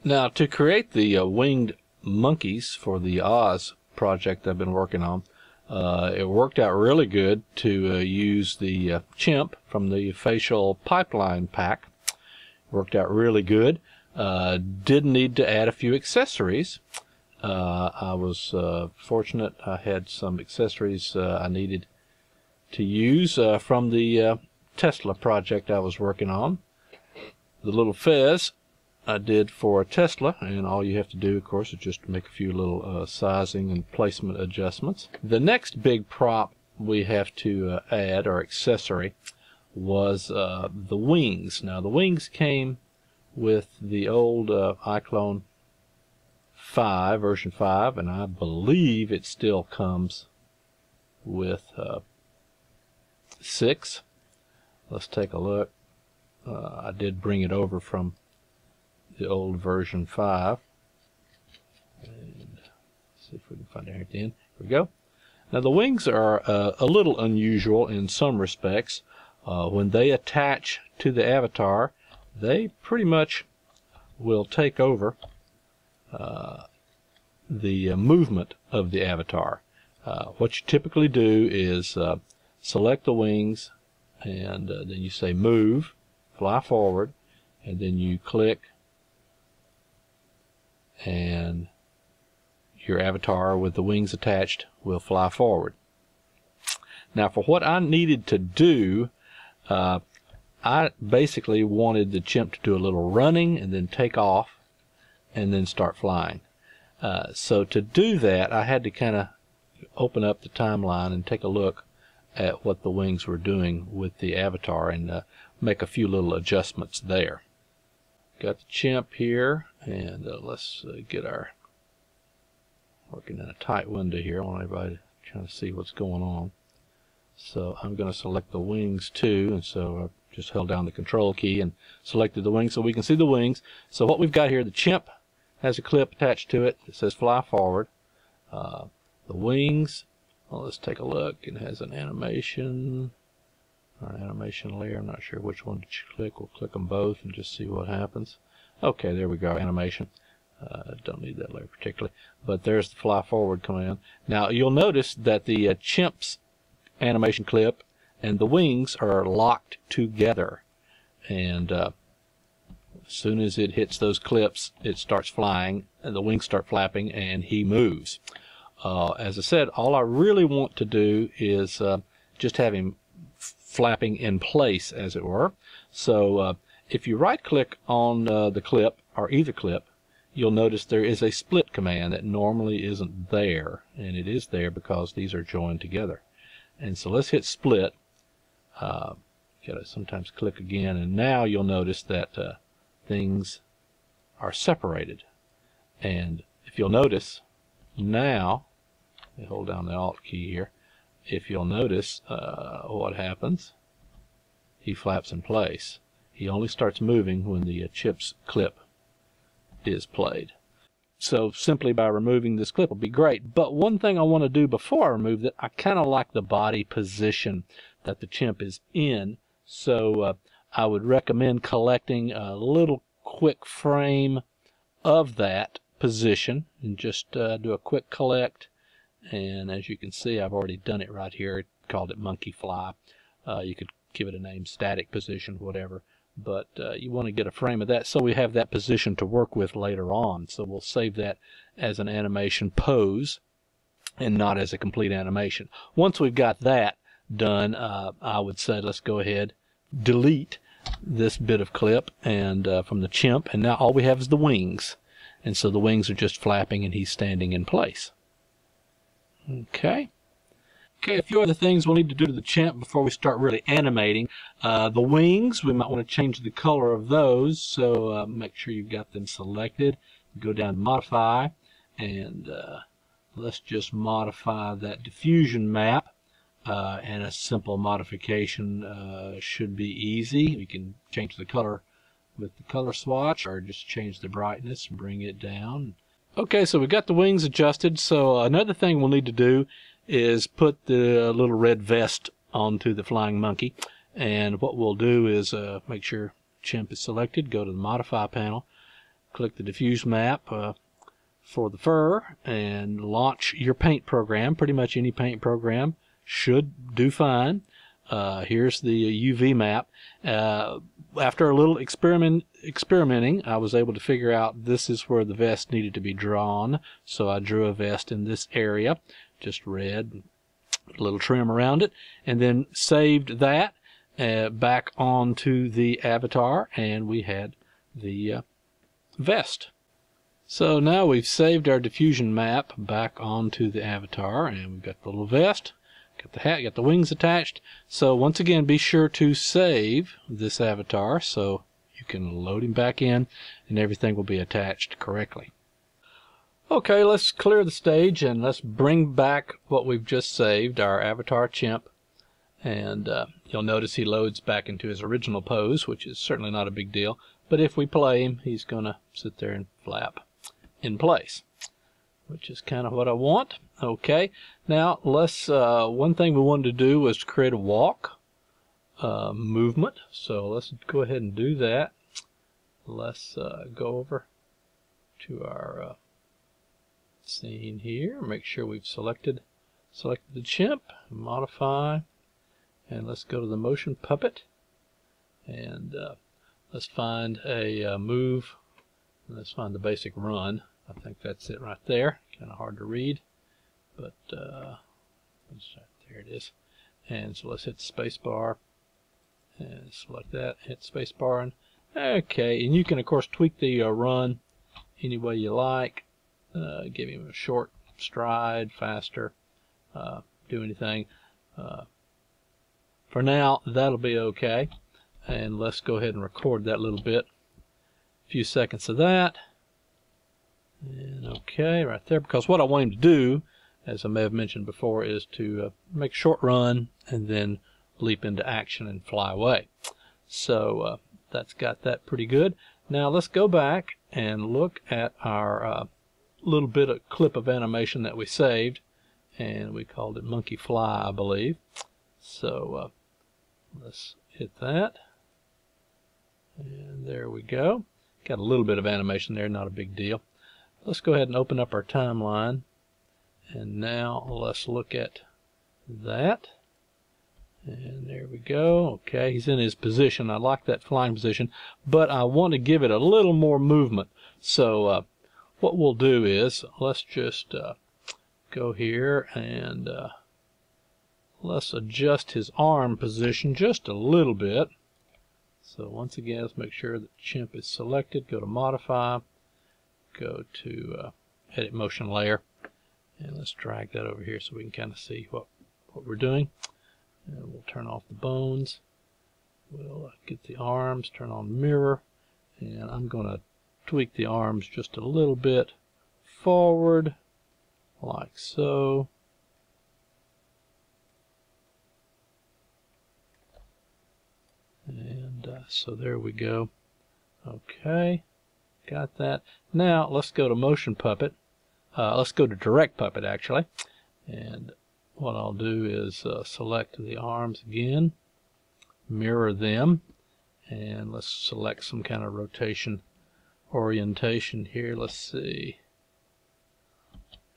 Now, to create the winged monkeys for the Oz project I've been working on, it worked out really good to use the chimp from the facial pipeline pack. Worked out really good. Did need to add a few accessories. I was fortunate. I had some accessories I needed to use from the Tesla project I was working on. The little fez I did for a Tesla, and all you have to do, of course, is just make a few little sizing and placement adjustments. The next big prop we have to add, or accessory, was the wings. Now, the wings came with the old iClone 5, version 5, and I believe it still comes with 6. Let's take a look. I did bring it over from the old version 5. And see if we can find it here at the end. Here we go. Now, the wings are a little unusual in some respects. When they attach to the avatar, they pretty much will take over the movement of the avatar. What you typically do is select the wings, and then you say move, fly forward, and then you click, and your avatar with the wings attached will fly forward. Now, for what I needed to do, I basically wanted the chimp to do a little running and then take off and then start flying. So to do that, I had to kind of open up the timeline and take a look at what the wings were doing with the avatar and make a few little adjustments there. Got the chimp here, and let's get our working in a tight window here. I want everybody to try to see what's going on. So I'm going to select the wings too, and so I just held down the control key and selected the wings so we can see the wings. So what we've got here, the chimp has a clip attached to it that says fly forward. The wings, well, let's take a look. It has an animation, or an animation layer. I'm not sure which one to click. We'll click them both and just see what happens. Okay, there we go, animation. Don't need that layer particularly, but there's the fly forward command. Now you'll notice that the chimp's animation clip and the wings are locked together, and as soon as it hits those clips, it starts flying and the wings start flapping and he moves. As I said, all I really want to do is just have him flapping in place, as it were. So if you right click on the clip, or either clip, you'll notice there is a split command that normally isn't there, and it is there because these are joined together. And so let's hit split. Gotta sometimes click again, and now you'll notice that things are separated. And if you'll notice now, let me hold down the Alt key here. If you'll notice what happens, he flaps in place. He only starts moving when the chip's clip is played. So simply by removing this clip will be great. But one thing I want to do before I remove it, I kind of like the body position that the chimp is in. So I would recommend collecting a little quick frame of that position and just do a quick collect. And as you can see, I've already done it right here. It called it monkey fly. You could give it a name, static position, whatever. But you want to get a frame of that so we have that position to work with later on. So we'll save that as an animation pose and not as a complete animation. Once we've got that done, I would say let's go ahead, delete this bit of clip and from the chimp, and now all we have is the wings. And so the wings are just flapping and he's standing in place. Okay. Okay, a few other things we'll need to do to the chimp before we start really animating. The wings, we might want to change the color of those, so make sure you've got them selected. Go down to Modify, and let's just modify that diffusion map. And a simple modification should be easy. You can change the color with the color swatch, or just change the brightness and bring it down. Okay, so we've got the wings adjusted. So another thing we'll need to do is put the little red vest onto the flying monkey. And what we'll do is make sure chimp is selected, go to the Modify panel, click the diffuse map for the fur and launch your paint program. Pretty much any paint program should do fine. Here's the UV map. After a little experimenting, I was able to figure out this is where the vest needed to be drawn. So I drew a vest in this area, just red, a little trim around it, and then saved that back onto the avatar, and we had the vest. So now we've saved our diffusion map back onto the avatar, and we've got the little vest, got the hat, got the wings attached. So once again, be sure to save this avatar so you can load him back in and everything will be attached correctly. Okay, let's clear the stage and let's bring back what we've just saved, our avatar chimp. And you'll notice he loads back into his original pose, which is certainly not a big deal. But if we play him, he's going to sit there and flap in place, which is kind of what I want. Okay, now let's, one thing we wanted to do was to create a walk movement. So let's go ahead and do that. Let's go over to our scene here. Make sure we've selected the chimp, modify, and let's go to the motion puppet, and let's find a move. Let's find the basic run. I think that's it right there. Kind of hard to read, but there it is. And so let's hit the space bar and select that. Hit space bar, and okay. And you can of course tweak the run any way you like. Give him a short stride, faster, do anything. For now, that'll be okay. And let's go ahead and record that little bit. A few seconds of that. And okay, right there. Because what I want him to do, as I may have mentioned before, is to make a short run and then leap into action and fly away. So that's got that pretty good. Now let's go back and look at our little bit of clip of animation that we saved. And we called it Monkey Fly, I believe. So let's hit that. And there we go. Got a little bit of animation there, not a big deal. Let's go ahead and open up our timeline. And now let's look at that. And there we go. Okay, he's in his position. I like that flying position, but I want to give it a little more movement. So what we'll do is let's just go here and let's adjust his arm position just a little bit. So once again, let's make sure that chimp is selected. Go to modify, go to edit motion layer, and let's drag that over here so we can kind of see what we're doing. And we'll turn off the bones. We'll get the arms, turn on mirror, and I'm going to tweak the arms just a little bit forward, like so. And so there we go. Okay, got that. Now let's go to motion puppet. Let's go to direct puppet actually. And what I'll do is select the arms again, mirror them, and let's select some kind of rotation orientation here. Let's see.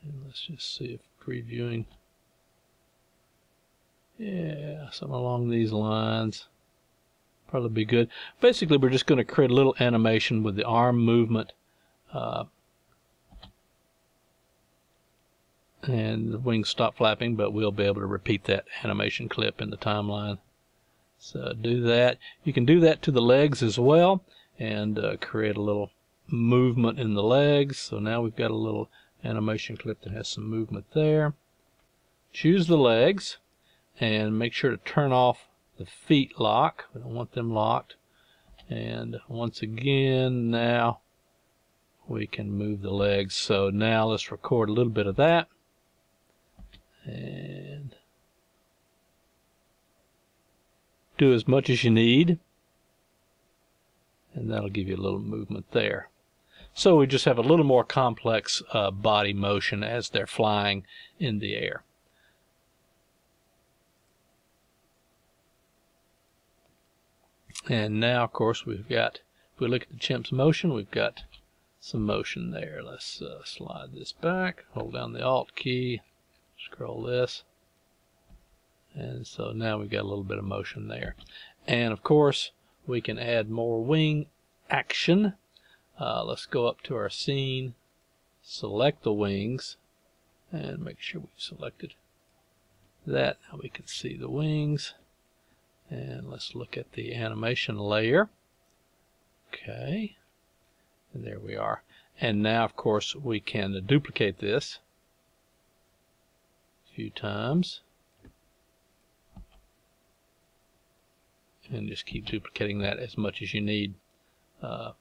And let's just see if previewing. Yeah, something along these lines. Probably be good. Basically, we're just going to create a little animation with the arm movement. And the wings stop flapping, but we'll be able to repeat that animation clip in the timeline. So do that. You can do that to the legs as well, and create a little movement in the legs. So now we've got a little animation clip that has some movement there. Choose the legs, and make sure to turn off the feet lock. We don't want them locked. And once again, now we can move the legs. So now let's record a little bit of that. And do as much as you need, and that'll give you a little movement there. So we just have a little more complex body motion as they're flying in the air. And now, of course, we've got, if we look at the chimp's motion, we've got some motion there. Let's slide this back, hold down the Alt key, scroll this, and so now we've got a little bit of motion there. And of course we can add more wing action. Let's go up to our scene, select the wings, and make sure we've selected that. Now we can see the wings, and let's look at the animation layer. Okay, and there we are. And now of course we can duplicate this a few times and just keep duplicating that as much as you need. I'm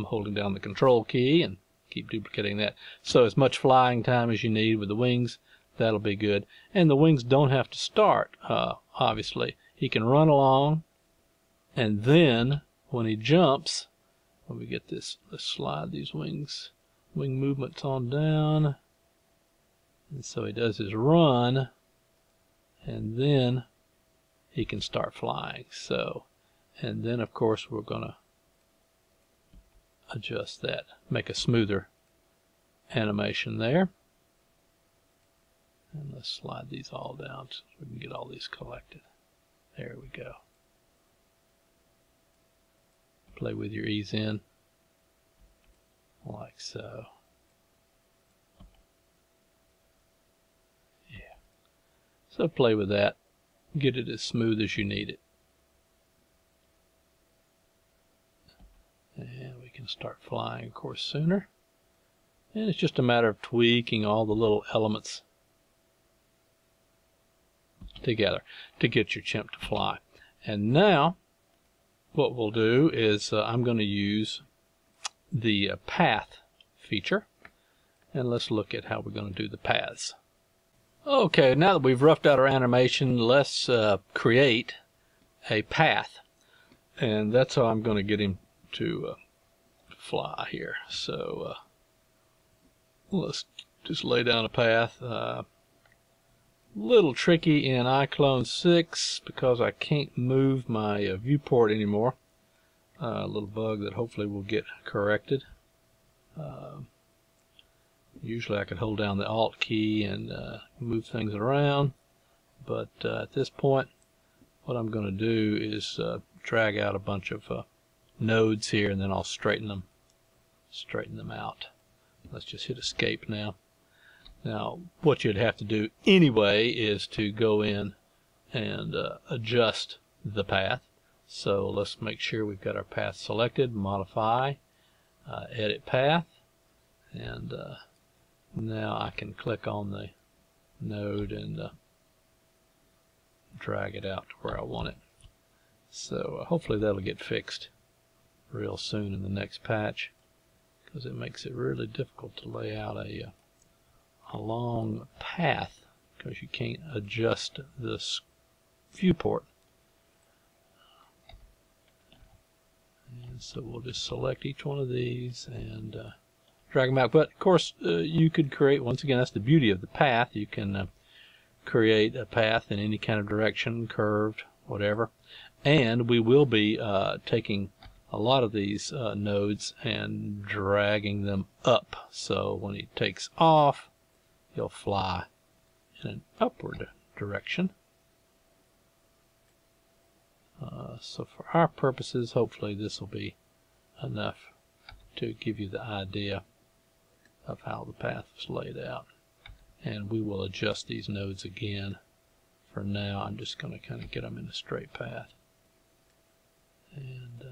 holding down the control key and keep duplicating that. So as much flying time as you need with the wings, that'll be good. And the wings don't have to start, obviously. He can run along, and then when he jumps, when we get this, let's slide these wing movements on down. And so he does his run, and then he can start flying. So, and then of course we're going to adjust that, make a smoother animation there. And let's slide these all down so we can get all these collected. There we go. Play with your ease in, like so. Yeah. So play with that. Get it as smooth as you need it. And we can start flying, of course, sooner. And it's just a matter of tweaking all the little elements together to get your chimp to fly. And now what we'll do is I'm going to use the path feature, and let's look at how we're going to do the paths. Okay, now that we've roughed out our animation, let's create a path, and that's how I'm going to get him to fly here. So let's just lay down a path. Little tricky in iClone 6 because I can't move my viewport anymore. A little bug that hopefully will get corrected. Usually I could hold down the Alt key and move things around, but at this point what I'm going to do is drag out a bunch of nodes here, and then I'll straighten them out. Let's just hit escape now. Now what you'd have to do anyway is to go in and adjust the path. So let's make sure we've got our path selected, modify, edit path, and now I can click on the node and drag it out to where I want it. So hopefully that'll get fixed real soon in the next patch, because it makes it really difficult to lay out a long path because you can't adjust this viewport. And so we'll just select each one of these and drag them out. But of course you could create, once again, that's the beauty of the path, you can create a path in any kind of direction, curved, whatever. And we will be taking a lot of these nodes and dragging them up, so when he takes off he'll fly in an upward direction. So for our purposes, hopefully this will be enough to give you the idea of how the path is laid out. And we will adjust these nodes again. For now I'm just going to kind of get them in a straight path and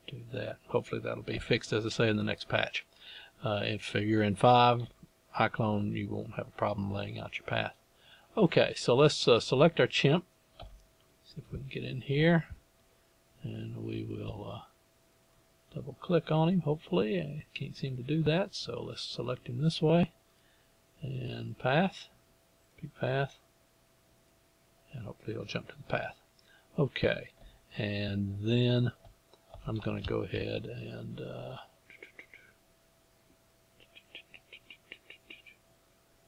do that. Hopefully that'll be fixed, as I say, in the next patch. If you're in 5 iClone, you won't have a problem laying out your path. Okay, so let's select our chimp. See if we can get in here, and we will double click on him. Hopefully I can't seem to do that, so let's select him this way, and path, big path, and hopefully he'll jump to the path. Okay, and then I'm going to go ahead and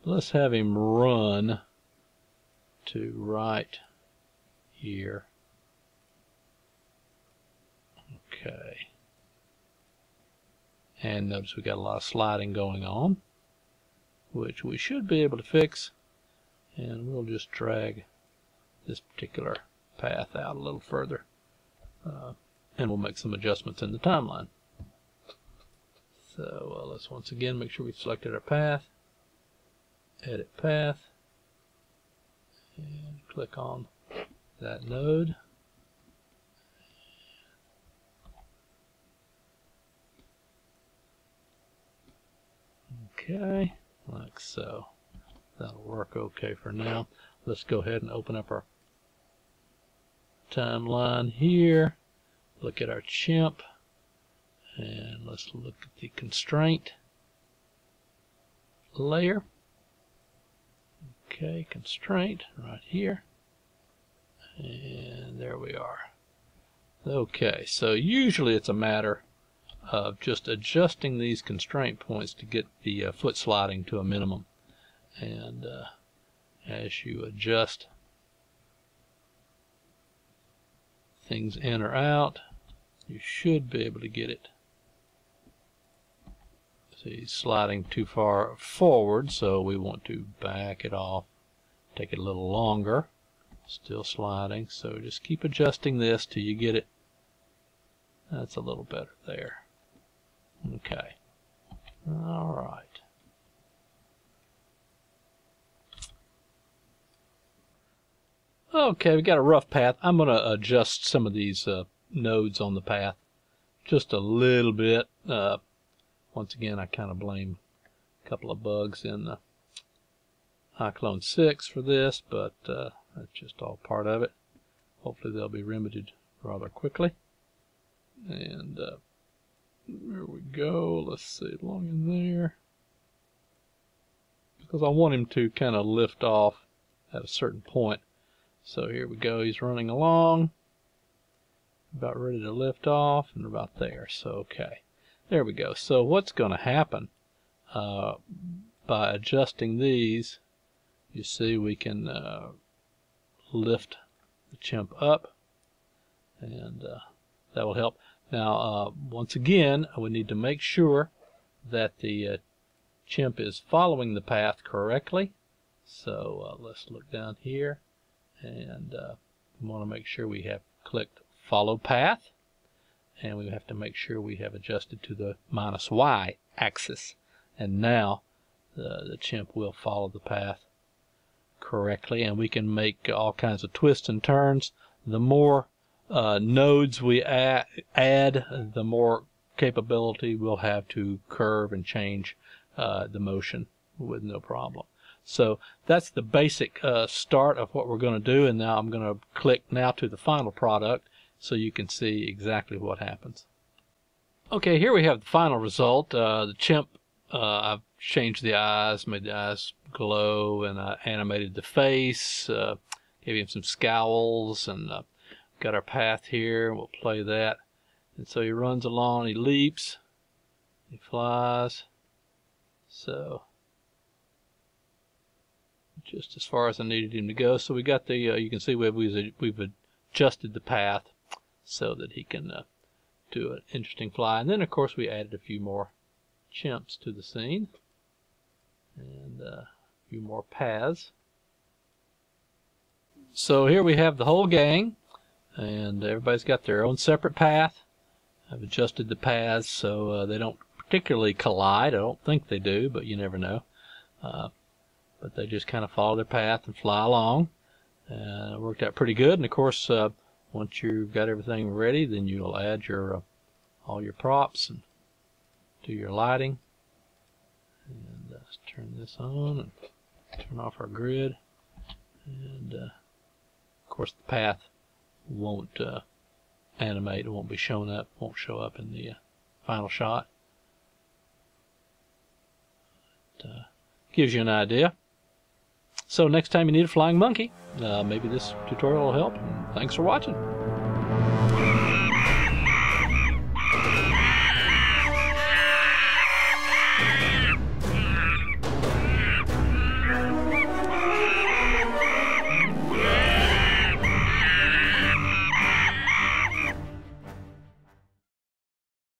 let's have him run to right here. Okay. And notice we got a lot of sliding going on, which we should be able to fix. And we'll just drag this particular path out a little further. And we'll make some adjustments in the timeline. So let's once again make sure we selected our path. Edit path. And click on that node. Okay, like so. That'll work okay for now. Let's go ahead and open up our timeline here. Look at our chimp. And let's look at the constraint layer. Okay, constraint right here. And there we are. Okay, so usually it's a matter of just adjusting these constraint points to get the foot sliding to a minimum. And as you adjust things in or out, you should be able to get it. See, sliding too far forward, so we want to back it off, take it a little longer. Still sliding, so just keep adjusting this till you get it. That's a little better there. Okay. All right. Okay, we got a rough path. I'm going to adjust some of these nodes on the path just a little bit. Once again, I kind of blame a couple of bugs in the iClone 6 for this, but that's just all part of it. Hopefully they'll be remedied rather quickly. And there we go. Let's see, along in there. Because I want him to kind of lift off at a certain point. So here we go. He's running along. About ready to lift off, and about there. So, okay. There we go. So what's going to happen by adjusting these, you see we can lift the chimp up, and that will help. Now once again, we need to make sure that the chimp is following the path correctly. So let's look down here, and we want to make sure we have clicked follow path. And we have to make sure we have adjusted to the -y axis. And now the chimp will follow the path correctly, and we can make all kinds of twists and turns. The more nodes we add, the more capability we'll have to curve and change the motion with no problem. So that's the basic start of what we're going to do. And now I'm going to click now to the final product, so you can see exactly what happens. Okay, here we have the final result. The chimp, I've changed the eyes, made the eyes glow, and I animated the face, gave him some scowls, and got our path here. We'll play that. And so he runs along, he leaps, he flies. So just as far as I needed him to go. So we got the, you can see we've adjusted the path so that he can do an interesting fly. And then of course we added a few more chimps to the scene, and a few more paths. So here we have the whole gang, and everybody's got their own separate path. I've adjusted the paths so they don't particularly collide. I don't think they do, but you never know. But they just kind of follow their path and fly along. It worked out pretty good. And of course, once you've got everything ready, then you'll add your all your props and do your lighting. And let's turn this on and turn off our grid. And of course, the path won't animate. It won't be shown up. Won't show up in the final shot. It gives you an idea. So next time you need a flying monkey, maybe this tutorial will help. Thanks for watching.